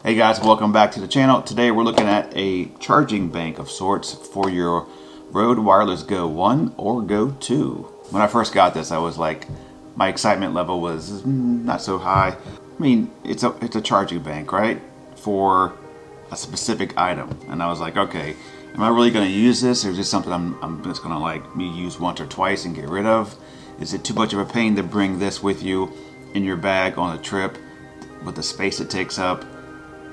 Hey guys, welcome back to the channel. Today we're looking at a charging bank of sorts for your Rode Wireless Go 1 or Go 2. When I first got this, I was like, my excitement level was not so high. I mean, it's a charging bank, right? For a specific item. And I was like, okay, am I really going to use this, or is this something I'm just going to like use once or twice and get rid of? Is it too much of a pain to bring this with you in your bag on a trip with the space it takes up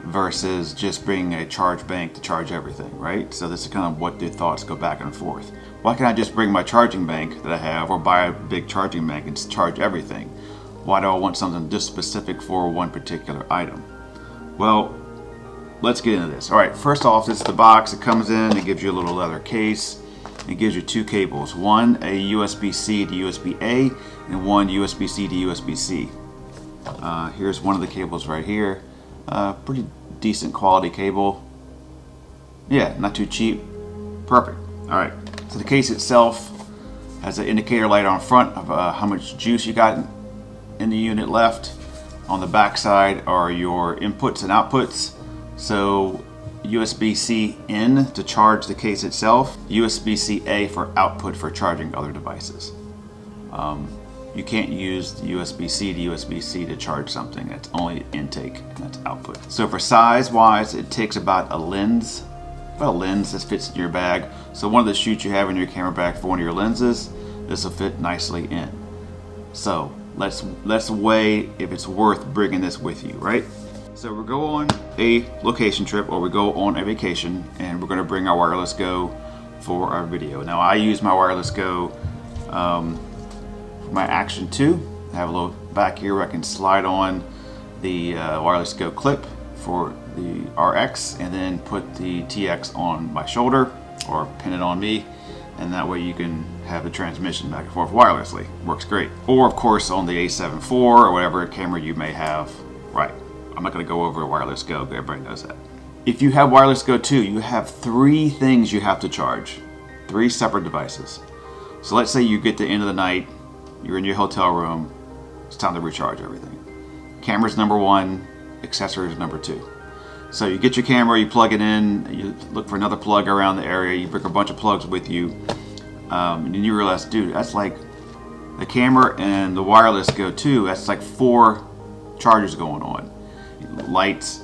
versus just bringing a charge bank to charge everything, right? So this is kind of what the thoughts go back and forth. Why can't I just bring my charging bank that I have or buy a big charging bank and charge everything? Why do I want something just specific for one particular item? Well, let's get into this. All right, first off, this is the box. It comes in, it gives you a little leather case. It gives you two cables, one a USB-C to USB-A and one USB-C to USB-C. Here's one of the cables right here. Pretty decent quality cable. Yeah, not too cheap. Perfect. All right, so the case itself has an indicator light on front of how much juice you got in the unit left. On the back side are your inputs and outputs. So USB-C in to charge the case itself, USB-C-A for output for charging other devices. You can't use the USB-C to USB-C to charge something. That's only intake and that's output. So for size wise, it takes about a lens that fits in your bag. So one of the chutes you have in your camera bag for one of your lenses, this will fit nicely in. So let's weigh if it's worth bringing this with you, right? So we go on a location trip or we go on a vacation and we're going to bring our Wireless Go for our video. Now I use my Wireless Go for my Action 2. I have a little back here where I can slide on the Wireless Go clip for the RX and then put the TX on my shoulder or pin it on me, and that way you can have the transmission back and forth wirelessly. Works great. Or of course on the A7 IV or whatever camera you may have. Right. I'm not going to go over Wireless Go, everybody knows that. If you have Wireless Go 2, you have three things you have to charge. Three separate devices. So let's say you get to the end of the night, you're in your hotel room, it's time to recharge everything. Camera's number one, accessories number two. So you get your camera, you plug it in, you look for another plug around the area, you bring a bunch of plugs with you, and then you realize, dude, that's like the camera and the Wireless Go 2, that's like 4 chargers going on. Lights,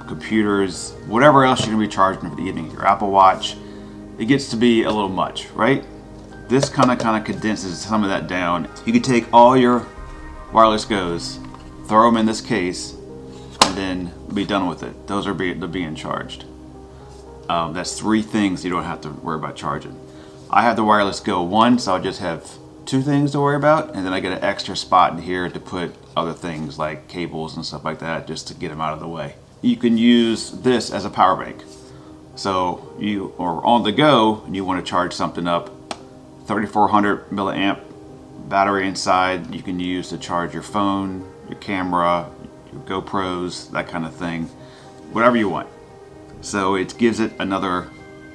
computers, whatever else you're going to be charging for the evening, your Apple Watch, it gets to be a little much, right? This kind of condenses some of that down. You can take all your Wireless Goes, throw them in this case, and then be done with it. Those are being charged. That's 3 things you don't have to worry about charging. I have the Wireless Go 1, so I just have 2 things to worry about, and then I get an extra spot in here to put other things like cables and stuff like that just to get them out of the way. You can use this as a power bank. So you are on the go and you want to charge something up, 3400 milliamp battery inside you can use to charge your phone, your camera, your GoPros, that kind of thing, whatever you want. So it gives it another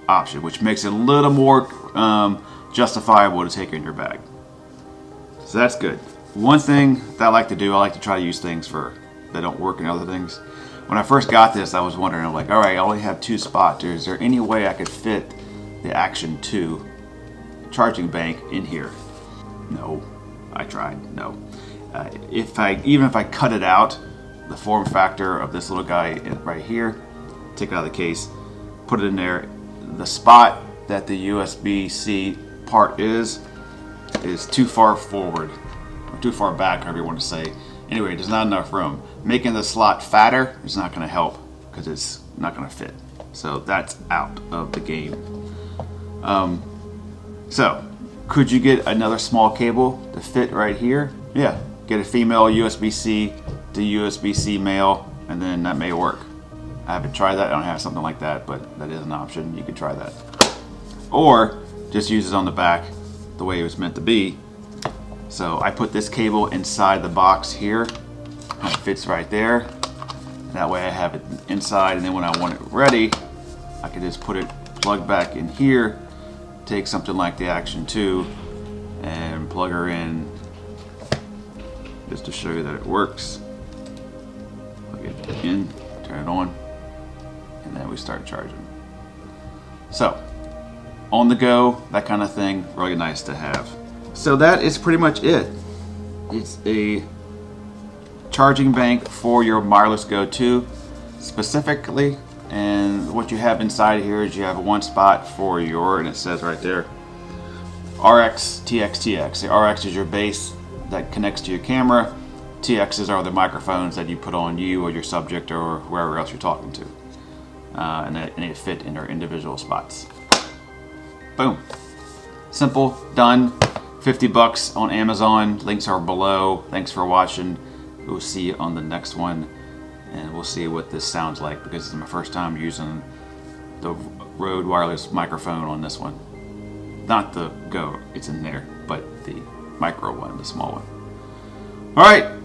option, which makes it a little more justifiable to take in your bag. So that's good. One thing that I like to do, I like to try to use things that don't work in other things. When I first got this, I was wondering, I'm like, all right, I only have 2 spots. Is there any way I could fit the Action 2 charging bank in here? No, I tried, no. Even if I cut it out, the form factor of this little guy right here, take it out of the case, put it in there, the spot that the USB-C part is too far forward, or too far back, however you want to say. Anyway, there's not enough room. Making the slot fatter is not going to help because it's not going to fit. So that's out of the game. So could you get another small cable to fit right here? Yeah, get a female USB-C to USB-C male, and then that may work. I haven't tried that. I don't have something like that, but that is an option. You could try that. Or just use it on the back the way it was meant to be. So I put this cable inside the box here, and it fits right there. That way I have it inside, and then when I want it ready, I can just put it plugged back in here, take something like the Action 2 and plug her in just to show you that it works. Plug it in, Turn it on, and then we start charging. So, on the go, that kind of thing, really nice to have. So that is pretty much it. It's a charging bank for your wireless Go 2 specifically, and what you have inside here is you have one spot for your, and it says right there, RX, TX, TX. The RX is your base that connects to your camera. TXs are the microphones that you put on you or your subject or wherever else you're talking to. And they fit in their individual spots. Boom. Simple, done. 50 bucks on Amazon. Links are below. Thanks for watching. We'll see you on the next one. And we'll see what this sounds like, because it's my first time using the Rode wireless microphone on this one. Not the Go, it's in there, but the micro one, the small one. All right.